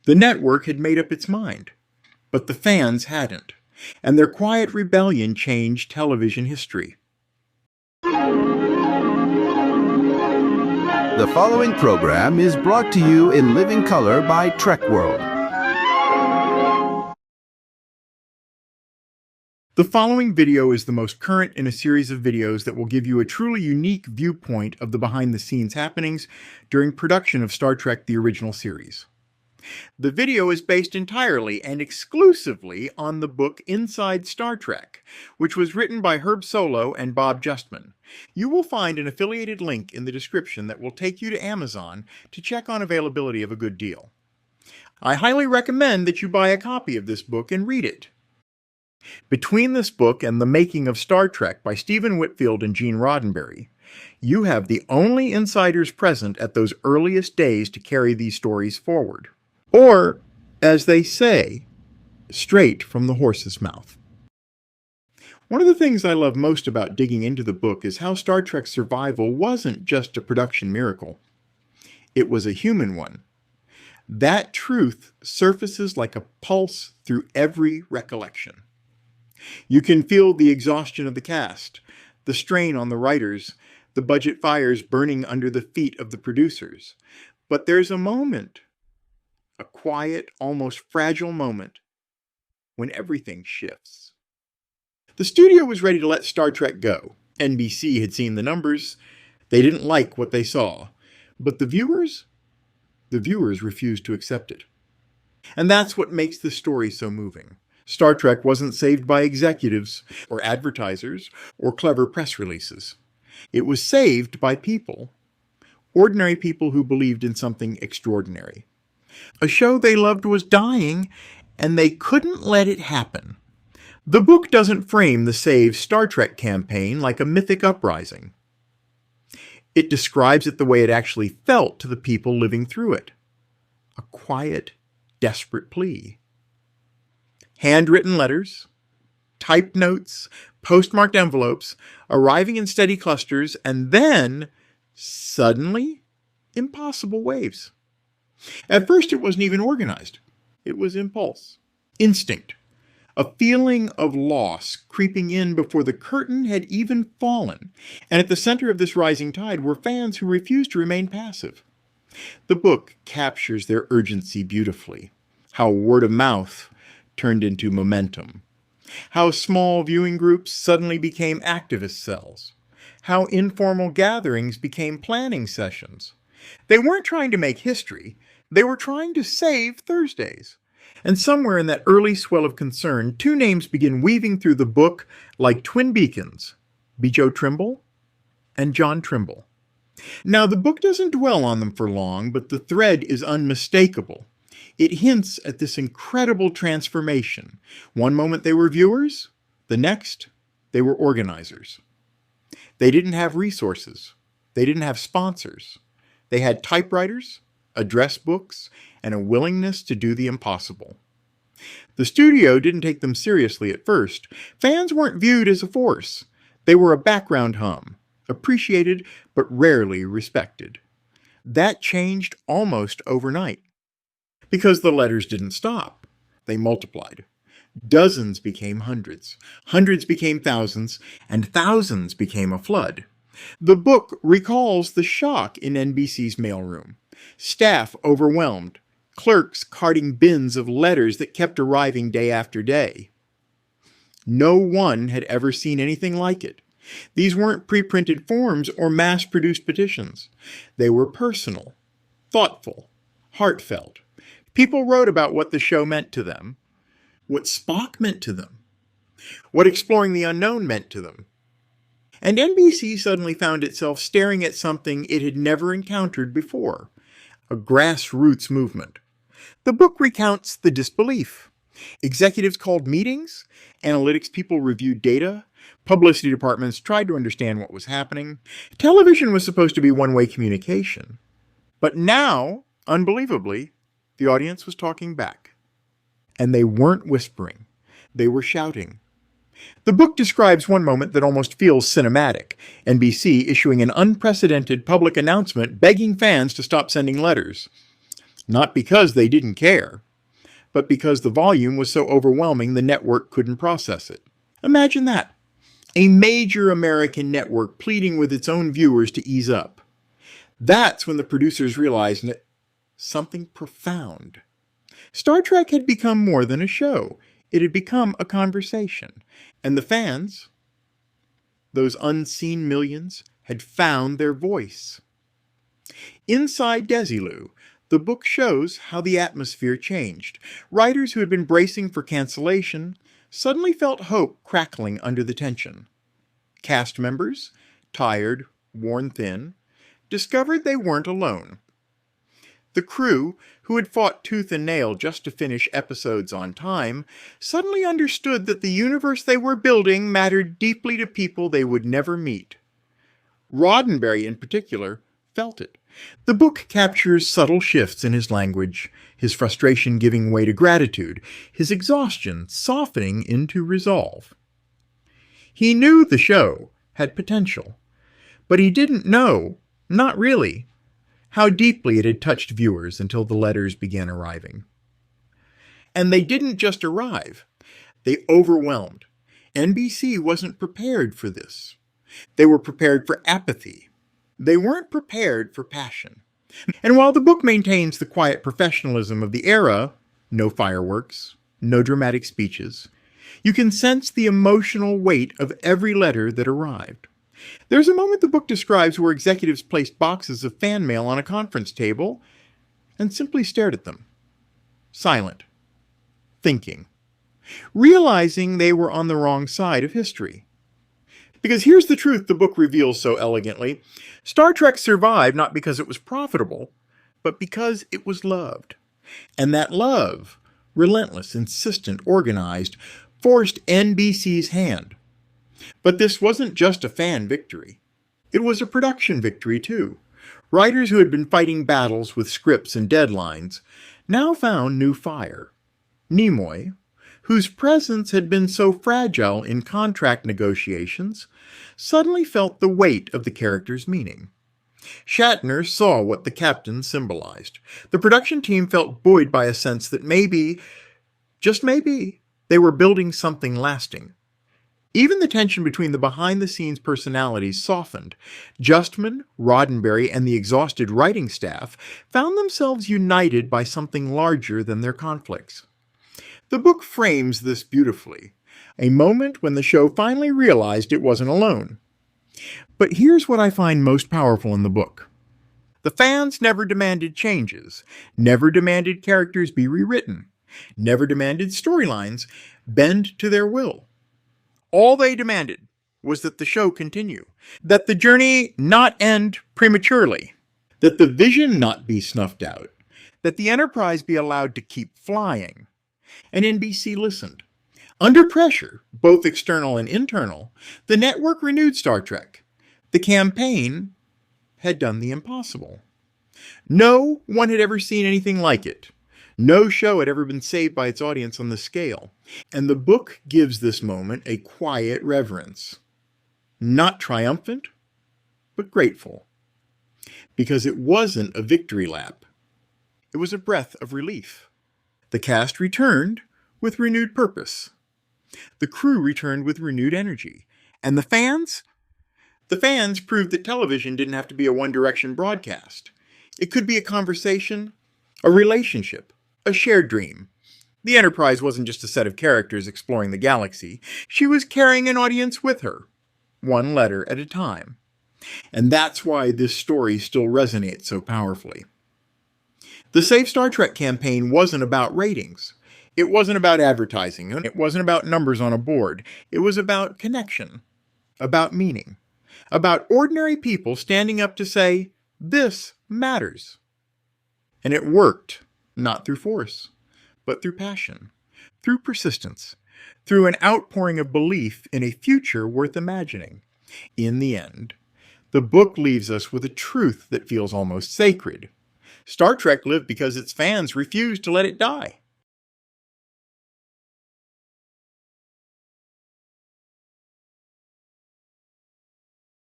The network had made up its mind, but the fans hadn't, and their quiet rebellion changed television history. The following program is brought to you in living color by Trek World. The following video is the most current in a series of videos that will give you a truly unique viewpoint of the behind-the-scenes happenings during production of Star Trek: The Original Series. The video is based entirely and exclusively on the book Inside Star Trek, which was written by Herb Solow and Bob Justman. You will find an affiliated link in the description that will take you to Amazon to check on availability of a good deal. I highly recommend that you buy a copy of this book and read it. Between this book and The Making of Star Trek by Stephen Whitfield and Gene Roddenberry, you have the only insiders present at those earliest days to carry these stories forward. Or, as they say, straight from the horse's mouth. One of the things I love most about digging into the book is how Star Trek's survival wasn't just a production miracle. It was a human one. That truth surfaces like a pulse through every recollection. You can feel the exhaustion of the cast, the strain on the writers, the budget fires burning under the feet of the producers. But there's a moment, a quiet, almost fragile moment, when everything shifts. The studio was ready to let Star Trek go. NBC had seen the numbers. They didn't like what they saw. But the viewers refused to accept it. And that's what makes the story so moving. Star Trek wasn't saved by executives, or advertisers, or clever press releases. It was saved by people. Ordinary people who believed in something extraordinary. A show they loved was dying, and they couldn't let it happen. The book doesn't frame the Save Star Trek campaign like a mythic uprising. It describes it the way it actually felt to the people living through it. A quiet, desperate plea. Handwritten letters, typed notes, postmarked envelopes, arriving in steady clusters, and then, suddenly, impossible waves. At first, it wasn't even organized. It was impulse, instinct, a feeling of loss creeping in before the curtain had even fallen. And at the center of this rising tide were fans who refused to remain passive. The book captures their urgency beautifully. How word of mouth turned into momentum. How small viewing groups suddenly became activist cells. How informal gatherings became planning sessions. They weren't trying to make history. They were trying to save Thursdays. And somewhere in that early swell of concern, two names begin weaving through the book like twin beacons, Bjo Trimble and John Trimble. Now, the book doesn't dwell on them for long, but the thread is unmistakable. It hints at this incredible transformation. One moment they were viewers, the next they were organizers. They didn't have resources. They didn't have sponsors. They had typewriters, address books, and a willingness to do the impossible. The studio didn't take them seriously at first. Fans weren't viewed as a force. They were a background hum, appreciated but rarely respected. That changed almost overnight. Because the letters didn't stop. They multiplied. Dozens became hundreds. Hundreds became thousands, and thousands became a flood. The book recalls the shock in NBC's mailroom. Staff overwhelmed. Clerks carting bins of letters that kept arriving day after day. No one had ever seen anything like it. These weren't pre-printed forms or mass-produced petitions. They were personal, thoughtful, heartfelt. People wrote about what the show meant to them, what Spock meant to them, what exploring the unknown meant to them. And NBC suddenly found itself staring at something it had never encountered before, a grassroots movement. The book recounts the disbelief. Executives called meetings, analytics people reviewed data, publicity departments tried to understand what was happening. Television was supposed to be one-way communication. But now, unbelievably, the audience was talking back. And they weren't whispering. They were shouting. The book describes one moment that almost feels cinematic. NBC issuing an unprecedented public announcement begging fans to stop sending letters. Not because they didn't care, but because the volume was so overwhelming the network couldn't process it. Imagine that. A major American network pleading with its own viewers to ease up. That's when the producers realized something profound. Star Trek had become more than a show. It had become a conversation. And the fans, those unseen millions, had found their voice. Inside Desilu, the book shows how the atmosphere changed. Writers who had been bracing for cancellation suddenly felt hope crackling under the tension. Cast members, tired, worn thin, discovered they weren't alone. The crew, who had fought tooth and nail just to finish episodes on time, suddenly understood that the universe they were building mattered deeply to people they would never meet. Roddenberry, in particular, felt it. The book captures subtle shifts in his language, his frustration giving way to gratitude, his exhaustion softening into resolve. He knew the show had potential, but he didn't know, not really, how deeply it had touched viewers until the letters began arriving. And they didn't just arrive, they overwhelmed. NBC wasn't prepared for this. They were prepared for apathy. They weren't prepared for passion. And while the book maintains the quiet professionalism of the era, no fireworks, no dramatic speeches, you can sense the emotional weight of every letter that arrived. There's a moment the book describes where executives placed boxes of fan mail on a conference table and simply stared at them, silent, thinking, realizing they were on the wrong side of history. Because here's the truth the book reveals so elegantly. Star Trek survived not because it was profitable, but because it was loved. And that love, relentless, insistent, organized, forced NBC's hand. But this wasn't just a fan victory. It was a production victory, too. Writers who had been fighting battles with scripts and deadlines now found new fire. Nimoy, whose presence had been so fragile in contract negotiations, suddenly felt the weight of the character's meaning. Shatner saw what the captain symbolized. The production team felt buoyed by a sense that maybe, just maybe, they were building something lasting. Even the tension between the behind-the-scenes personalities softened. Justman, Roddenberry, and the exhausted writing staff found themselves united by something larger than their conflicts. The book frames this beautifully, a moment when the show finally realized it wasn't alone. But here's what I find most powerful in the book. The fans never demanded changes, never demanded characters be rewritten, never demanded storylines bend to their will. All they demanded was that the show continue, that the journey not end prematurely, that the vision not be snuffed out, that the Enterprise be allowed to keep flying. And NBC listened. Under pressure, both external and internal, the network renewed Star Trek. The campaign had done the impossible. No one had ever seen anything like it. No show had ever been saved by its audience on the scale. And the book gives this moment a quiet reverence. Not triumphant, but grateful. Because it wasn't a victory lap. It was a breath of relief. The cast returned with renewed purpose. The crew returned with renewed energy. And the fans? The fans proved that television didn't have to be a one-direction broadcast. It could be a conversation, a relationship, a shared dream. The Enterprise wasn't just a set of characters exploring the galaxy. She was carrying an audience with her, one letter at a time. And that's why this story still resonates so powerfully. The Save Star Trek campaign wasn't about ratings. It wasn't about advertising. It wasn't about numbers on a board. It was about connection, about meaning, about ordinary people standing up to say, this matters. And it worked, not through force, but through passion, through persistence, through an outpouring of belief in a future worth imagining. In the end, the book leaves us with a truth that feels almost sacred. Star Trek lived because its fans refused to let it die.